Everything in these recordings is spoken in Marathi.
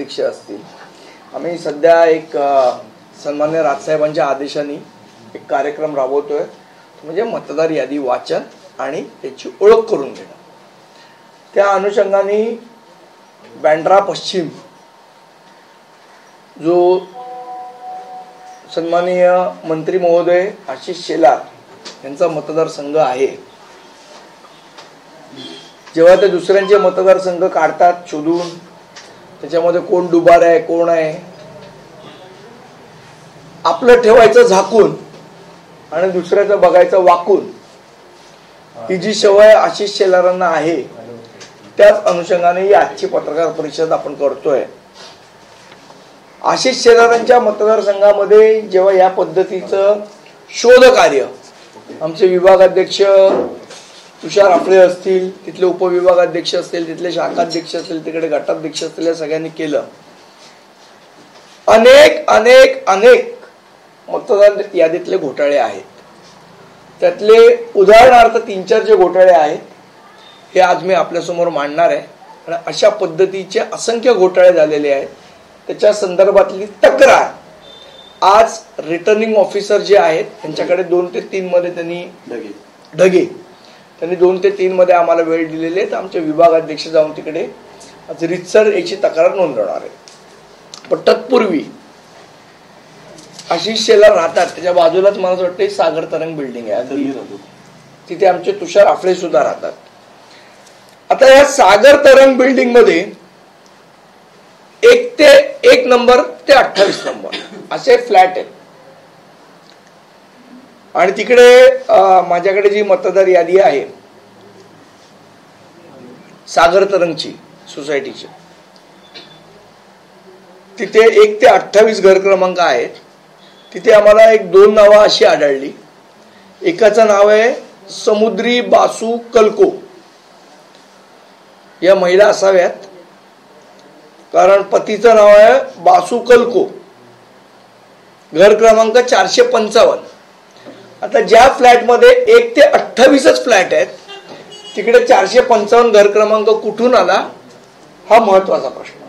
अध्यक्ष असतील, आम्ही सध्या एक सन्मान्य राजसाहेबांच्या आदेशाने एक कार्यक्रम राबवतोय, म्हणजे मतदार यादी वाचन आणि त्याची ओळख करून घेणं. त्या अनुषंगाने बँड्रा पश्चिम जो सन्माननीय मंत्री महोदय आशिष शेलार यांचा मतदारसंघ आहे, जेव्हा ते दुसऱ्यांचे मतदारसंघ काढतात शोधून, त्याच्यामध्ये कोण डुबार आहे कोण आहे, आपलं ठेवायचं झाकून आणि दुसऱ्याचं बघायचं वाकून, ही जी सवय आशिष शेलारांना आहे, त्याच अनुषंगाने ही आजची पत्रकार परिषद आपण करतोय. आशिष शेलारांच्या मतदारसंघामध्ये जेव्हा या पद्धतीचं शोध कार्य आमचे विभागाध्यक्ष तुषार आपले असतील, तिथले उपविभागाध्यक्ष असतील, तिथले शाखाध्यक्ष असतील, तिकडे गटाध्यक्ष असतील, या सगळ्यांनी केलं. अनेक अनेक अनेक मतदार यादीतले घोटाळे आहेत. त्यातले उदाहरणार्थ 3-4 जे घोटाळे आहेत हे आज मी आपल्यासमोर मांडणार आहे. आणि अशा पद्धतीचे असंख्य घोटाळे झालेले आहेत. त्याच्या संदर्भातली तक्रार आज रिटर्निंग ऑफिसर जे आहेत त्यांच्याकडे 2 ते 3 मध्ये त्यांनी 2 ते 3 मध्ये आम्हाला वेळ दिलेली आहे. आमचे विभागाध्यक्ष जाऊन तिकडे आज रितसर याची तक्रार नोंदवणार आहे. पण तत्पूर्वी आशिष शेलार राहतात त्याच्या बाजूलाच मला असं वाटतं सागर तरंग बिल्डिंग आहे, तिथे आमचे तुषार आफळे सुद्धा राहतात. आता या सागर तरंग बिल्डिंग मध्ये 1 नंबर ते 28 नंबर असे फ्लॅट आहेत. आणि तिकडे माझ्याकडे जी मतदार यादी आहे सागर तरंगची सोसायटीची, तिथे 1 ते 28 घर क्रमांक आहेत. तिथे आम्हाला 1-2 नावं अशी आढळली. एकाचं नाव आहे समुद्री बासू कलको. या महिला असाव्यात, कारण पतीचं नाव आहे बासू कलको, घर क्रमांक 455. आता ज्या फ्लॅटमध्ये 1 ते 28च फ्लॅट आहेत, तिकडे 455 घर क्रमांक कुठून आला, हा महत्वाचा प्रश्न.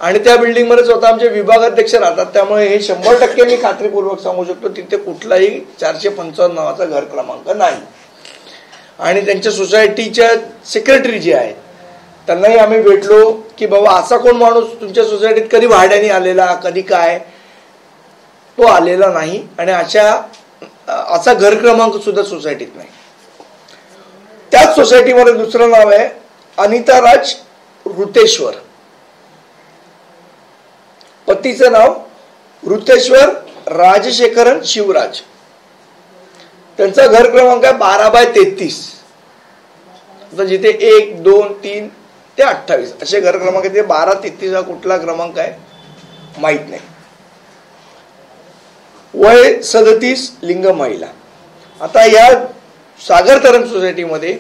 आणि त्या बिल्डिंग मध्ये स्वतः आमचे विभागाध्यक्ष राहतात, त्यामुळे हे 100% मी खात्रीपूर्वक सांगू शकतो तिथे कुठलाही 455 नावाचा घर क्रमांक नाही. आणि त्यांच्या सोसायटीच्या सेक्रेटरी जे आहेत त्यांनाही आम्ही भेटलो की बाबा असा कोण माणूस तुमच्या सोसायटीत कधी भाड्याने आलेला, कधी काय, तो आलेला नाही. आणि असा घर क्रमांक सुद्धा सोसायटीत नाही. त्याच सोसायटीमध्ये दुसरं नाव आहे अनिता राज ऋतेश्वर. पतीचं नाव ऋतेश्वर राजशेखरन शिवराज. त्यांचा घर क्रमांक आहे 12/33. जिथे 1, 2, 3 ते 28 असे घर क्रमांक. ते 12-33 हा कुठला क्रमांक आहे माहित नाही. वय 37, लिंग महिला. आता या सागर तरंग सोसायटीमध्ये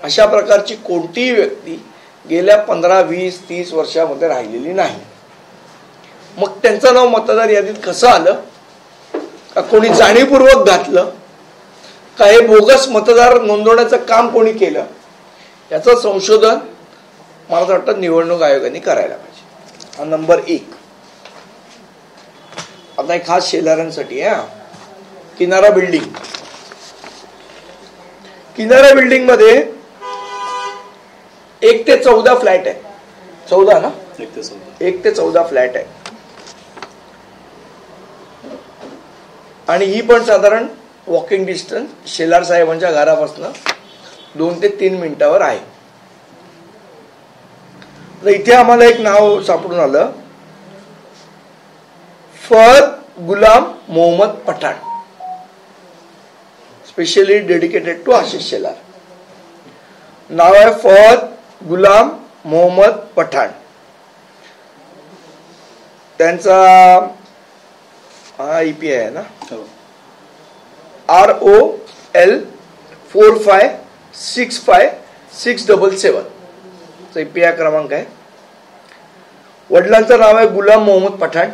अशा प्रकारची कोणतीही व्यक्ती गेल्या 15, 20, 30 वर्षामध्ये राहिलेली नाही. मग त्यांचं नाव मतदार यादीत कसं आलं, का कोणी जाणीवपूर्वक घातलं, का हे बोगस मतदार नोंदवण्याचं काम कोणी केलं, याचं संशोधन मला वाटतं निवडणूक आयोगाने करायला पाहिजे. हा नंबर 1. आता एक खास शेलारांसाठी आहे. किनारा बिल्डिंग. किनारा बिल्डिंग मध्ये 1 ते 14 फ्लॅट आहे. 14 ना, 1 ते 14 फ्लॅट आहे. आणि ही पण साधारण वॉकिंग डिस्टन्स शेलार साहेबांच्या घरापासून 2 ते 3 मिनिटावर आहे. तर इथे आम्हाला एक नाव सापडून आलं, Fahad Ghulam Mohammad Pathan, specially dedicated to Ashish Shelar. नाव आहे फहद गुलाम मोहम्मद पठाण. त्यांचा हा ईपी आहे ना, ROL 456567 ईपीआय क्रमांक आहे. वडिलांचं नाव आहे गुलाम मोहम्मद पठाण.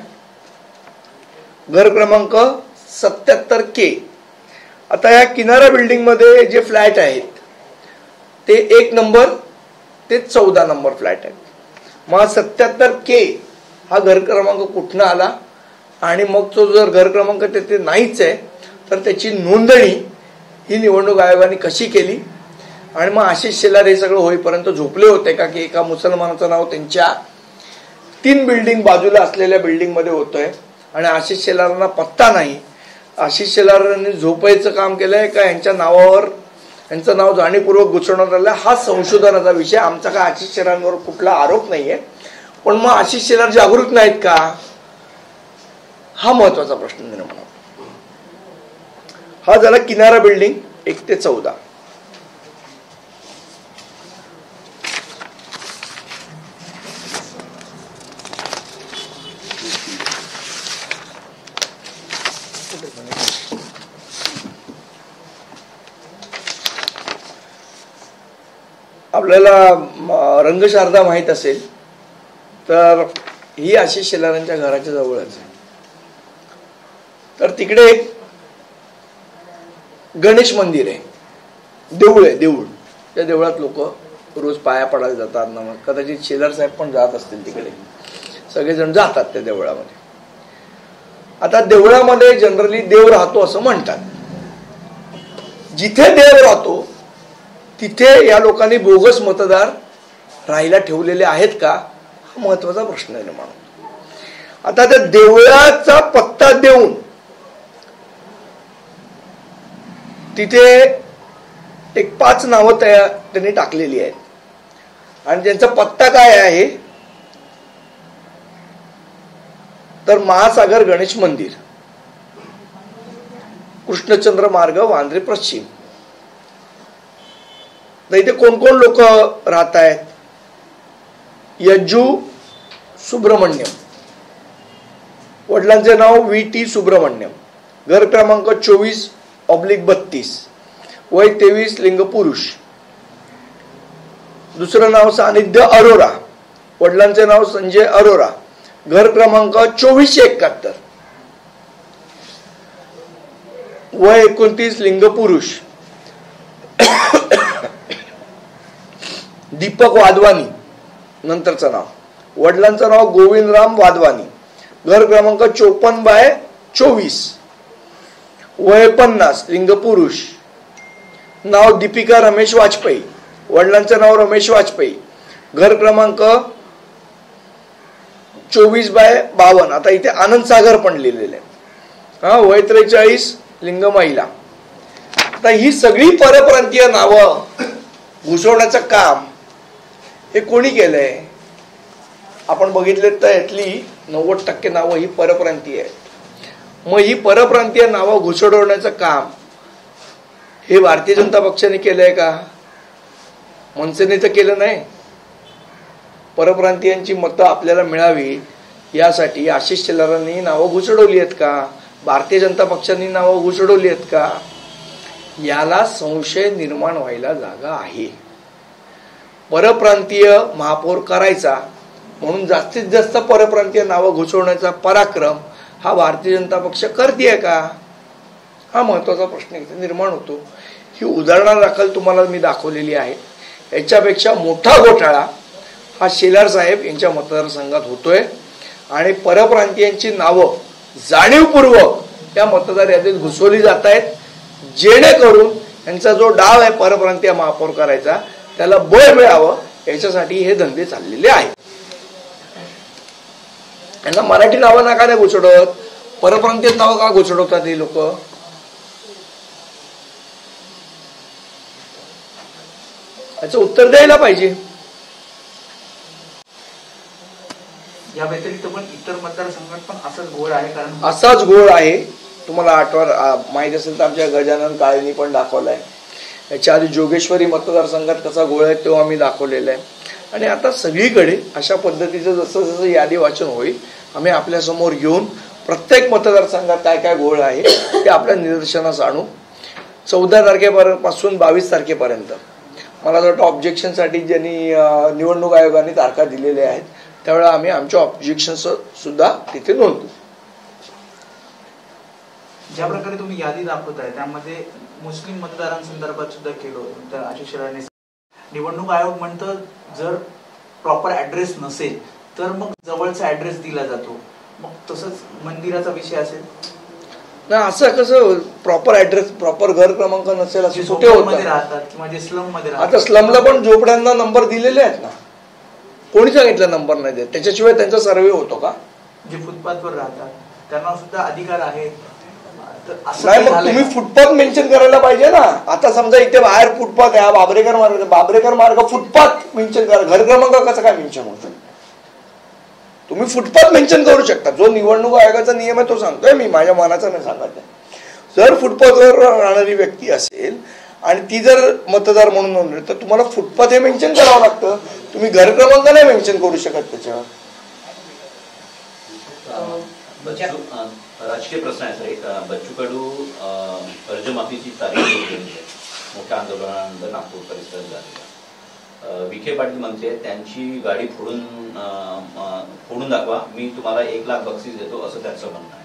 घर क्रमांक 77K. आता या किनारा बिल्डिंग मध्ये जे फ्लॅट आहेत ते 1 नंबर ते 14 नंबर फ्लॅट आहेत. मग 77K हा घर क्रमांक कुठनं आला आणि मग तो जर घर क्रमांक तिथे नाहीच आहे तर त्याची नोंदणी ही निवडणूक आयोगाने कशी केली. आणि मग आशिष शेलार हे सगळं होईपर्यंत झोपले होते का की एका मुसलमानाचं नाव त्यांच्या 3 बिल्डिंग बाजूला असलेल्या बिल्डिंगमध्ये होतंय आणि आशिष शेलारांना पत्ता नाही. आशिष शेलारांनी झोपायचं काम केलंय का यांच्या नावावर यांचं नाव जाणीवपूर्वक घुसवण्यात आलं. हा संशोधनाचा विषय. आमचा का आशिष शेलारांवर कुठला आरोप नाहीये, पण मग आशिष शेलार जागरूक नाहीत का हा महत्वाचा प्रश्न निर्माण होतो. हा झाला किनारा बिल्डिंग 1 ते 14. आपल्याला रंगशारदा माहित असेल तर ही आशिष शेलारांच्या घराच्या जवळच आहे. तर तिकडे एक गणेश मंदिर आहे, देऊळ आहे. देऊळ, त्या देवळात लोक रोज पाया पडायला जातात. कदाचित शेलार साहेब पण जात असतील तिकडे. सगळेजण जातात त्या देवळामध्ये. आता देवळामध्ये जनरली देव राहतो असं म्हणतात. जिथे देव राहतो तिथे या लोकांनी बोगस मतदार राहायला ठेवलेले आहेत का हा महत्वाचा प्रश्न निर्माण होतो. आता त्या देवळाचा पत्ता देऊन तिथे एक 5 नावं त्यांनी टाकलेली आहेत आणि त्यांचा पत्ता काय आहे तर महासागर गणेश मंदिर, कृष्णचंद्र मार्ग, वांद्रे पश्चिम. तर इथे कोण कोण लोक राहत आहेत. यज्जू सुब्रमण्यम, वडिलांचे नाव VT सुब्रमण्यम, घर क्रमांक 24/32, वय 23, लिंग पुरुष. दुसरं नाव सानिध्य अरोरा, वडिलांचे नाव संजय अरोरा, घर क्रमांक 2471, वय 29, लिंग पुरुष. दीपक वाधवानी नंतरचं नाव, वडिलांचं नाव गोविंदराम वाधवानी, घर क्रमांक 54/24, वय 50, लिंग पुरुष. नाव दीपिका रमेश वाजपेयी, वडिलांचं नाव रमेश वाजपेयी, घर क्रमांक 24/52. आता इथे आनंद सागर पण लिहिलेले. वय 43, लिंग महिला. आता ही सगळी परप्रांतीय नावं घुसवण्याचं काम हे कोणी केलंय आपण बघितले तर यातली 90% नावं ही परप्रांतीय आहेत. मग ही परप्रांतीय नावं घुसडवण्याचं काम हे भारतीय जनता पक्षाने केलंय का? मनसेने तर केलं नाही. परप्रांतीयांची मतं आपल्याला मिळावी यासाठी आशिष शेलारांनी नावं घुसडवली आहेत का? भारतीय जनता पक्षाने नावं घुसडवली आहेत का? याला संशय निर्माण व्हायला जागा आहे. परप्रांतीय महापौर करायचा म्हणून जास्तीत जास्त परप्रांतीय नावं घुसवण्याचा पराक्रम हा भारतीय जनता पक्ष करतेय का हा महत्वाचा प्रश्न इथे निर्माण होतो. ही उदाहरणादाखल तुम्हाला मी दाखवलेली आहे. याच्यापेक्षा मोठा घोटाळा हा शेलार साहेब यांच्या मतदारसंघात होतोय आणि परप्रांतीयांची नावं जाणीवपूर्वक या मतदार यादीत घुसवली जात आहेत जेणेकरून यांचा जो डाव आहे परप्रांतीय महापौर करायचा त्याला बळ मिळावं याच्यासाठी हे धंदे चाललेले आहेत. यांना मराठी नावं नका नाही घुसडवत, परप्रांतीय नावं का घुसडवतात हे लोक? याचं उत्तर द्यायला पाहिजे. या व्यतिरिक्त पण इतर मतदारसंघात पण असाच घोळ आहे. कारण असाच घोळ आहे. तुम्हाला माहित असेल तर आमच्या गजानन काळेंनी पण दाखवलाय. याच्या आधी जोगेश्वरी मतदारसंघात कसा घोळ आहे तो आम्ही दाखवलेला आहे. आणि आता सगळीकडे अशा पद्धतीचं जसं जसं यादी वाचन होईल आम्ही आपल्या समोर घेऊन प्रत्येक मतदारसंघात काय काय घोळ आहे ते आपल्या निदर्शनास आणू. 14 तारखेपासून 22 तारखेपर्यंत मला वाटतं ऑब्जेक्शनसाठी ज्यांनी निवडणूक आयोगाने तारखा दिलेल्या आहेत त्यावेळेला आम्ही आमच्या ऑब्जेक्शन्स सुद्धा तिथे नोंदवू. ज्या प्रकारे तुम्ही यादी दाखवताय त्यामध्ये मुस्लिम मतदारांसंदर्भात सुद्धा केलं तर आशिष शेलारांनी निवडणूक आयोग म्हणतं जर प्रॉपर ऍड्रेस नसेल तर मग जवळचा ऍड्रेस दिला जातो, मग तसंच मंदिराचा विषय असेल ना, असं कसं प्रॉपर ऍड्रेस प्रॉपर घर क्रमांक नसेल असं कुठे होतं? राहतात किंवा जे स्लम मध्ये आता स्लमला पण झोपड्यांना नंबर दिलेले आहेत ना, कोणी सांगितलं नंबर नाही देत? त्याच्याशिवाय त्यांचा सर्वे होतो का? जे फुटपाथवर राहतात त्यांना सुद्धा अधिकार आहे. नाही, मग तुम्ही फुटपाथ मेन्शन करायला पाहिजे ना. आता समजा इथे बाहेर फुटपाथ आहे, बाबरेकर मार्ग फुटपाथ मेन्शन करा, घर क्रमांक कसं काय मेन्शन होतं? तुम्ही फुटपाथ मेन्शन करू शकता. जो निवडणूक आयोगाचा नियम आहे तो सांगतोय मी, माझ्या मनाचा नाही सांगत आहे. जर फुटपाथवर राहणारी व्यक्ती असेल आणि ती जर मतदार म्हणून नोंदली तर तुम्हाला फुटपाथ हे मेन्शन करावं लागतं. तुम्ही घर क्रमांक नाही मेन्शन करू शकत त्याच्यावर. राजकीय प्रश्न आहे सर. एक बच्चू कडू कर्जमाफीची तारीख मोठ्या आंदोलनानंतर नागपूर परिसरात झालेला. विखे पाटील म्हणते त्यांची गाडी फोडून दाखवा, मी तुम्हाला 1 लाख बक्षीस देतो, असं त्यांचं म्हणणं आहे.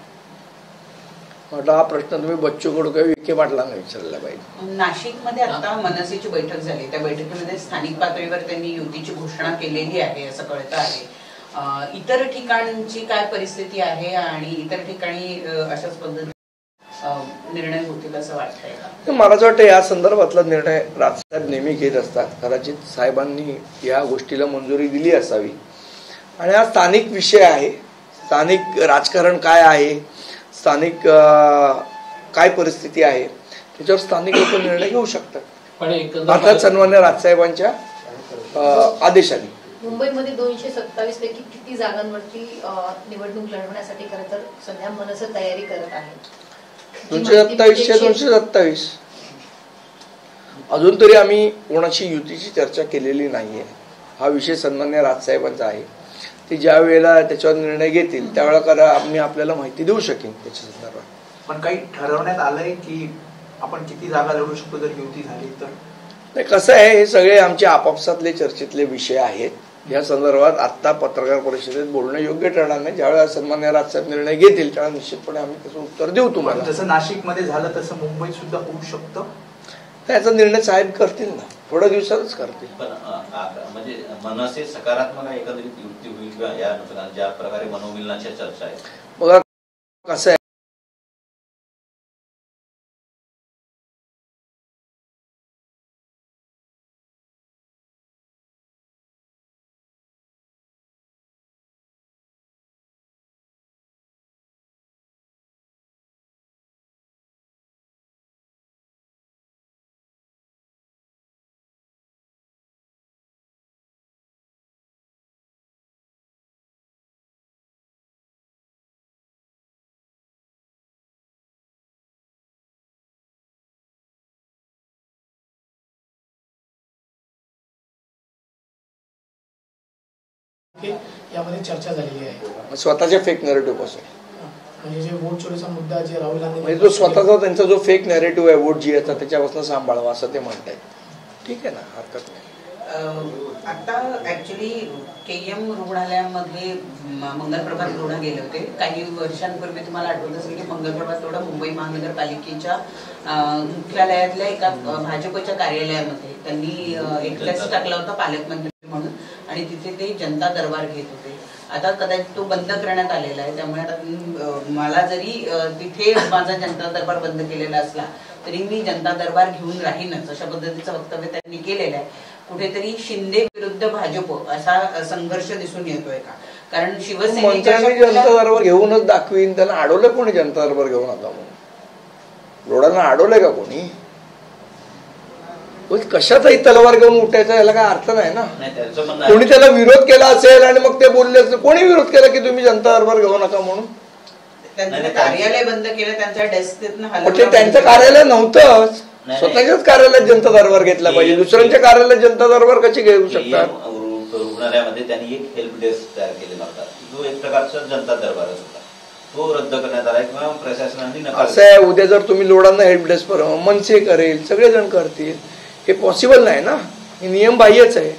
म्हटलं हा प्रश्न तुम्ही बच्चू कडू किंवा विखे पाटलांना विचारला पाहिजे. नाशिकमध्ये आता मनसेची बैठक झाली, त्या बैठकीमध्ये स्थानिक पातळीवर त्यांनी युतीची घोषणा केलेली आहे असं कळतं आहे. इतर ठिकाणची काय परिस्थिती आहे आणि इतर ठिकाणी अशाच पद्धतीने निर्णय होतील असं वाटतंय? मला असं वाटतं या संदर्भातला निर्णय राजसाहेब नेहमी घेत असतात. कदाचित साहेबांनी या गोष्टीला मंजुरी दिली असावी. आणि हा स्थानिक विषय आहे, स्थानिक राजकारण काय आहे, स्थानिक काय परिस्थिती आहे त्याच्यावर स्थानिक लोक निर्णय घेऊ शकतात. अर्थात सन्मान्य राजसाहेबांच्या आदेशाने. मुंबईमध्ये 227 पैकी किती जागांवरती निवडणूक लढवण्यासाठी खरं तर सध्या मनसे तयारी करत आहे? 227 अजून तरी आम्ही कोणाची युतीची चर्चा केलेली नाहीये. हा विषय सन्मान्य राजसाहेबांचा आहे. ते ज्या वेळेला त्याच्यावर निर्णय घेतील त्यावेळेला आम्ही आपल्याला माहिती देऊ शकेन त्याच्या संदर्भात. पण काही ठरवण्यात आलंय की आपण किती जागा लढू शकतो जर युती झाली तर? नाही, कसं आहे, हे सगळे आमचे आपापसातले चर्चेतले विषय आहेत. या संदर्भात आता पत्रकार परिषदेत बोलणं योग्य ठरणार नाही. ज्यावेळेला सन्मान्य राजसाहेब निर्णय घेतील त्यावेळेला निश्चितपणे आम्ही त्याचं उत्तर देऊ तुम्हाला. जसं नाशिकमध्ये झालं तसं मुंबईत सुद्धा होऊ शकतं. त्याचा निर्णय साहेब करतील ना, थोड्या दिवसातच करतील. पण म्हणजे मनसे सकारात्मक एकत्रित युती होईल किंवा या ज्या प्रकारे मनोमिलनाच्या चर्चा आहेत? बघा कसं आहे, यामध्ये चर्चा झालेली आहे स्वतःच्या फेक नॅरेटिव्ह पासून. म्हणजे जे वोट चोरीचा मुद्दा जे राहुल गांधी म्हणजे तो स्वतःचा त्यांचा जो फेक नॅरेटिव्ह आहे वोट जीएचा त्याच्यापासून सांभाळवा असं ते म्हणतायत. ठीक आहे ना, हरकत नाही. आता ऍक्च्युली KM रुग्णालयामध्ये मंगलप्रभात रुग्ण गेले होते. काही वर्षांपूर्वी तुम्हाला आठवत असेल की मंगलप्रभात रुग्ण मुंबई महानगरपालिकेच्या मुख्यालयातल्या एका भाजपच्या कार्यालयामध्ये त्यांनी एक टेस्ट टाकला होता पालकमंत्री म्हणून, आणि तिथे ते जनता दरबार घेत होते. आता कदाचित तो बंद करण्यात आलेला आहे. त्यामुळे आता मला जरी तिथे माझा जनता दरबार बंद केलेला असला तरी मी जनता दरबार घेऊन राहीनच अशा पद्धतीचं वक्तव्य त्यांनी केलेलं आहे. कुठेतरी शिंदे विरुद्ध भाजप असा संघर्ष दिसून येतोय का? कारण शिवसेनेच्या जनता दरबार घेऊनच दाखवीन. त्यांना अडवलं कोणी जनता दरबार घेऊन आता म्हणून? रोडांना अडवलंय का कोणी? कशाचाही तलवार घेऊन उठायचा याला काय अर्थ नाही ना. कोणी त्याला विरोध केला असेल आणि मग ते बोलले असेल, कोणी विरोध केला की तुम्ही जनता दरबार घेऊ नका म्हणून? त्यांचं कार्यालय बंद केलं, त्यांच्या डेस्क त्यांचं कार्यालय नव्हतंच. स्वतःच्याच कार्यालयात जनता दरबार घेतला पाहिजे. दुसऱ्यांच्या कार्यालयात जनता दरबार कशी घेऊ शकतात? रुग्णालयामध्ये त्यांनी एक हेल्प डेस्क तयार केलेला होता, जो एक प्रकारचा जनता दरबार होता, तो रद्द करण्यात आला किंवा प्रशासनाने असं आहे. उद्या जर तुम्ही लोडांना हेल्प डेस्क मनसे करेल, सगळेजण करतील, हे पॉसिबल नाही ना. हे नियम बाह्यच आहे.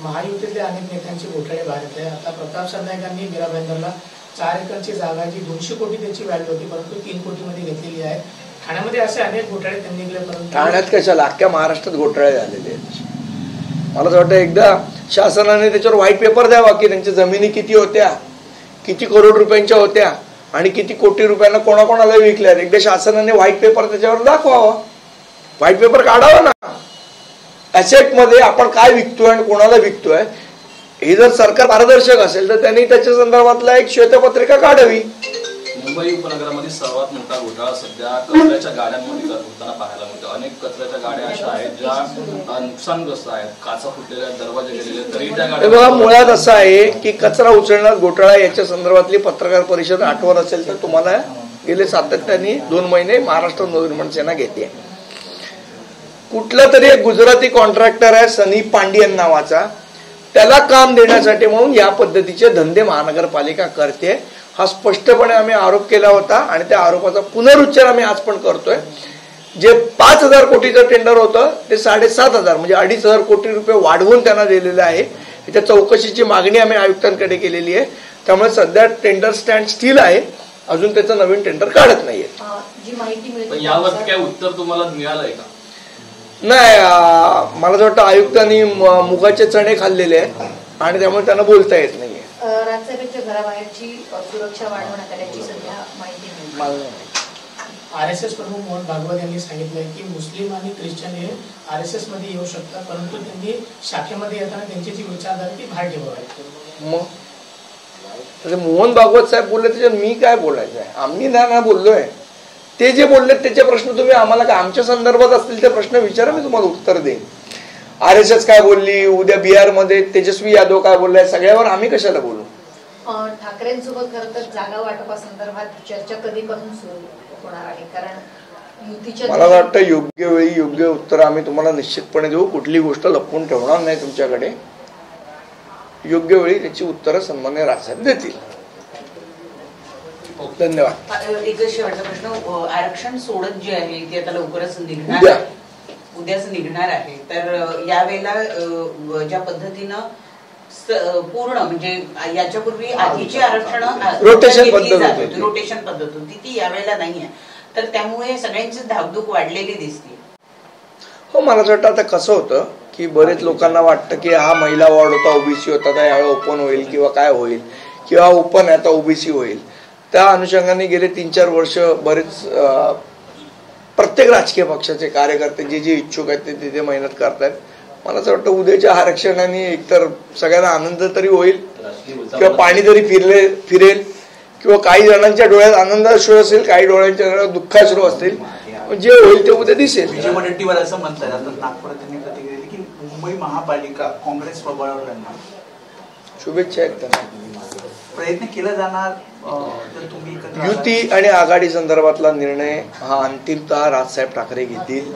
महायुतीतल्या अनेक नेत्यांचे घोटाळे बाहेर येत आहे. आता प्रताप सरनाईकांनी मीरा भाईंदरला 4 एकरची जागा जी 200 कोटी त्याची व्हॅल्यू होती परंतु 3 कोटीमध्ये घेतलेली आहे. ठाण्यामध्ये असे अनेक घोटाळे त्यांनी केले. परंतु ठाण्यात कशाला, अख्ख्या महाराष्ट्रात घोटाळे झालेले आहेत. मला असं वाटतं एकदा शासनाने त्याच्यावर व्हाईट पेपर द्यावा की त्यांच्या जमिनी किती होत्या, किती करोड रुपयांच्या होत्या आणि किती कोटी रुपयांना कोणाकोणाला विकल्या. एकदा शासनाने व्हाईट पेपर त्याच्यावर दाखवावा, व्हाईट पेपर काढावा ना. ऍसेट मध्ये आपण काय विकतोय आणि कोणाला विकतोय हे जर सरकार पारदर्शक असेल तर त्यांनी त्याच्या संदर्भातला एक श्वेतपत्रिका काढावी. मुंबई उपनगरामध्ये सर्वात मोठा घोटाळा सध्या कचऱ्याच्या गाड्यांमध्ये होताना पाहायला मिळतो. अनेक कचऱ्याच्या गाड्या अशा आहेत ज्या नुकसानग्रस्त आहेत, काचा फुटलेल्या, दरवाजे गेलेले, तरी त्या गाड्या. मुळात असं आहे की कचरा उचलण्यात घोटाळा याच्या संदर्भातली पत्रकार परिषद आठवत असेल तर तुम्हाला गेले सातत्याने 2 महिने महाराष्ट्र नवनिर्माण सेना घेते. कुठला तरी एक गुजराती कॉन्ट्रॅक्टर आहे सनी पांडियन नावाचा, त्याला काम देण्यासाठी म्हणून या पद्धतीचे धंदे महानगरपालिका करते. हा स्पष्टपणे आम्ही आरोप केला होता आणि त्या आरोपाचा पुनरुच्चार आम्ही आज पण करतोय. जे 5,000 कोटीचं टेंडर होतं ते 7,500 म्हणजे 2,500 कोटी रुपये वाढवून त्यांना दिलेलं आहे. त्या चौकशीची मागणी आम्ही आयुक्तांकडे केलेली आहे. त्यामुळे सध्या टेंडर स्टँड स्टील आहे, अजून त्याचं नवीन टेंडर काढत नाहीये. जी माहिती मिळते यावर काय उत्तर तुम्हाला मिळालंय का? नाही, मला असं वाटतं आयुक्तांनी मुगाचे चणे खाल्लेले आहेत आणि त्यामुळे त्यांना बोलता येत नाहीये. राजसाहेबांच्या घराबाहेरची सुरक्षा वाढवण्यात आल्याची सध्या माहिती मिळते. RSS प्रमुख मोहन भागवत यांनी सांगितलंय की मुस्लिम आणि ख्रिश्चन हे RSS मध्ये येऊ शकतात, परंतु त्यांनी शाखेमध्ये येताना त्यांची जी विचारधारा ती बाहेर ठेवावी. मग मोहन भागवत साहेब बोलले त्याच्यात मी काय बोलायचं आहे? आम्ही ना बोललोय. ते जे बोलले त्याचे प्रश्न तुम्ही आम्हाला काय आमच्या संदर्भात असतील ते प्रश्न विचारा, मी तुम्हाला उत्तर देईन. RSS काय बोलली, उद्या बिहारमध्ये तेजस्वी यादव काय बोललाय, सगळ्यावर आम्ही कशाला बोलू? ठाकरेंसोबत खरं तर जागा वाटपासंदर्भात चर्चा कधीपासून सुरू होणार आहे? कारण युतीच्या मला वाटतं योग्य वेळी योग्य उत्तर आम्ही तुम्हाला निश्चितपणे देऊ. कुठली गोष्ट लपवून ठेवणार नाही तुमच्याकडे. योग्य वेळी त्याची उत्तरं सन्मान्य राजसाहेब देतील. धन्यवाद. एकच शेवटचा प्रश्न, आरक्षण सोडत जे आहे ते आता लवकरच उद्याच निघणार आहे, तर यावेळेला ज्या पद्धतीनं पूर्ण म्हणजे याच्यापूर्वी आधीची आरक्षण रोटेशन पद्धत होती ती यावेळेला नाहीये, तर त्यामुळे सगळ्यांची धाकधूक वाढलेली दिसते. हो, मला असं वाटतं आता कसं होतं की बरेच लोकांना वाटतं की हा महिला वॉर्ड होता, ओबीसी होता, तर यावेळी ओपन होईल किंवा काय होईल, किंवा ओपन आहे आता ओबीसी होईल. त्या अनुषंगाने गेले 3-4 वर्ष बरेच प्रत्येक राजकीय पक्षाचे कार्यकर्ते जे जे इच्छुक आहेत ते तिथे मेहनत करतायत. मला असं वाटतं उद्याच्या आरक्षणाने एकतर सगळ्यांना आनंद तरी होईल किंवा पाणी तरी फिरेल किंवा काही जणांच्या डोळ्यात आनंदाश्रू असेल, काही डोळ्यांच्या डोळ्यात दुःखाश्रू असतील. जे होईल ते उद्या दिसेल. विजय वडेट्टीवार असं म्हणतात, आता नागपुरात त्यांनी प्रतिक्रिया दिली की मुंबई महापालिका काँग्रेस प्रबळावर लढणार. शुभेच्छा आहेत त्यांना. प्रयत्न केला जाणार तर तुम्ही युती आणि आघाडी संदर्भातला निर्णय हा अंतिमतः राजसाहेब ठाकरे घेतील.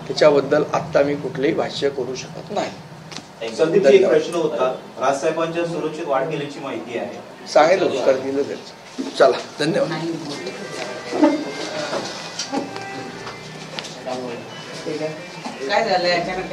त्याच्याबद्दल आता मी कुठलेही भाष्य करू शकत नाही. संदीप, एक प्रश्न होता, राजसाहेबांच्या सुरक्षित वाढ केल्याची माहिती आहे, सांगितलं, उत्तर दिलं त्याचं. चला, धन्यवाद. काय झालंय अचानक?